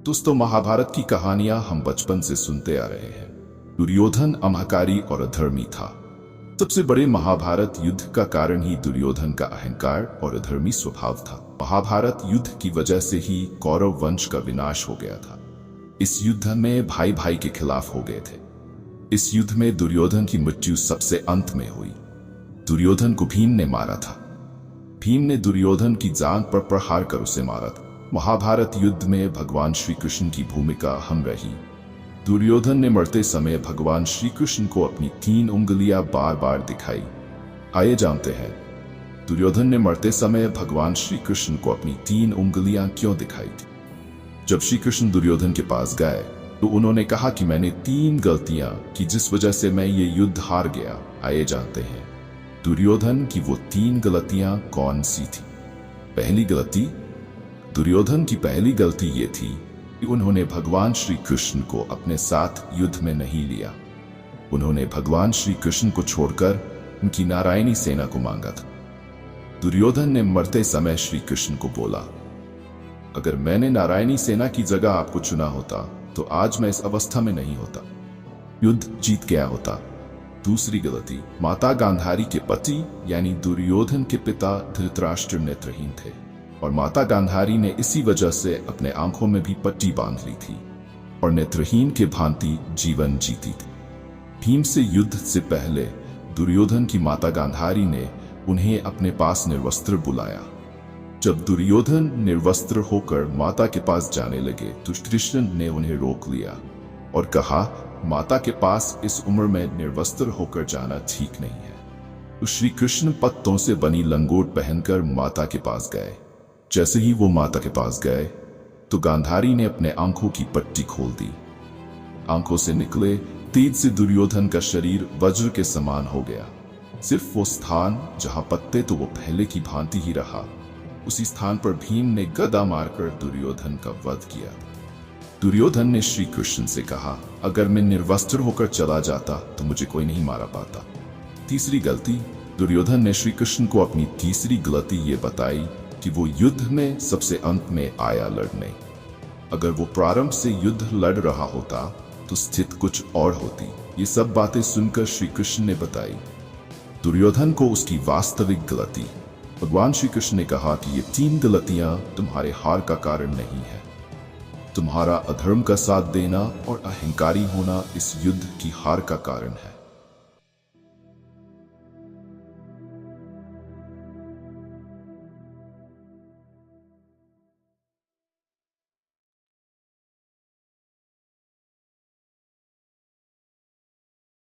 दोस्तों, महाभारत की कहानियां हम बचपन से सुनते आ रहे हैं। दुर्योधन अहंकारी और अधर्मी था। सबसे बड़े महाभारत युद्ध का कारण ही दुर्योधन का अहंकार और अधर्मी स्वभाव था। महाभारत युद्ध की वजह से ही कौरव वंश का विनाश हो गया था। इस युद्ध में भाई भाई के खिलाफ हो गए थे। इस युद्ध में दुर्योधन की मृत्यु सबसे अंत में हुई। दुर्योधन को भीम ने मारा था। भीम ने दुर्योधन की जांघ पर प्रहार कर उसे मारा था। महाभारत युद्ध में भगवान श्री कृष्ण की भूमिका अहम रही। दुर्योधन ने मरते समय भगवान श्री कृष्ण को अपनी 3 उंगलियां बार बार दिखाई। आइए जानते हैं, दुर्योधन ने मरते समय भगवान श्री कृष्ण को अपनी 3 उंगलियां क्यों दिखाई थी। जब श्री कृष्ण दुर्योधन के पास गए तो उन्होंने कहा कि मैंने 3 गलतियां की जिस वजह से मैं ये युद्ध हार गया। आइए जानते हैं दुर्योधन की वो 3 गलतियां कौन सी थी। पहली गलती, दुर्योधन की पहली गलती ये थी कि उन्होंने भगवान श्री कृष्ण को अपने साथ युद्ध में नहीं लिया। उन्होंने भगवान श्री कृष्ण को छोड़कर उनकी नारायणी सेना को मांगा था। दुर्योधन ने मरते समय श्री कृष्ण को बोला, अगर मैंने नारायणी सेना की जगह आपको चुना होता तो आज मैं इस अवस्था में नहीं होता, युद्ध जीत गया होता। दूसरी गलती, माता गांधारी के पति यानी दुर्योधन के पिता धृतराष्ट्र नेत्रहीन थे और माता गांधारी ने इसी वजह से अपने आंखों में भी पट्टी बांध ली थी और नेत्रहीन के भांति जीवन जीती थी। भीम से युद्ध से पहले दुर्योधन की माता गांधारी ने उन्हें अपने पास निर्वस्त्र बुलाया। जब दुर्योधन निर्वस्त्र होकर माता के पास जाने लगे तो कृष्ण ने उन्हें रोक लिया और कहा, माता के पास इस उम्र में निर्वस्त्र होकर जाना ठीक नहीं है। तो श्री कृष्ण पत्तों से बनी लंगोट पहनकर माता के पास गए। जैसे ही वो माता के पास गए तो गांधारी ने अपने आंखों की पट्टी खोल दी। आंखों से निकले तेज से दुर्योधन का शरीर वज्र के समान हो गया। सिर्फ वो स्थान जहां पत्ते तो वो पहले की भांति ही रहा, उसी स्थान पर भीम ने गदा मारकर दुर्योधन का वध किया। दुर्योधन ने श्री कृष्ण से कहा, अगर मैं निर्वस्त्र होकर चला जाता तो मुझे कोई नहीं मारा पाता। तीसरी गलती, दुर्योधन ने श्री कृष्ण को अपनी तीसरी गलती ये बताई कि वो युद्ध में सबसे अंत में आया लड़ने। अगर वो प्रारंभ से युद्ध लड़ रहा होता तो स्थिति कुछ और होती। ये सब बातें सुनकर श्री कृष्ण ने बताई दुर्योधन को उसकी वास्तविक गलती। भगवान श्री कृष्ण ने कहा कि ये 3 गलतियां तुम्हारे हार का कारण नहीं है। तुम्हारा अधर्म का साथ देना और अहंकारी होना इस युद्ध की हार का कारण है।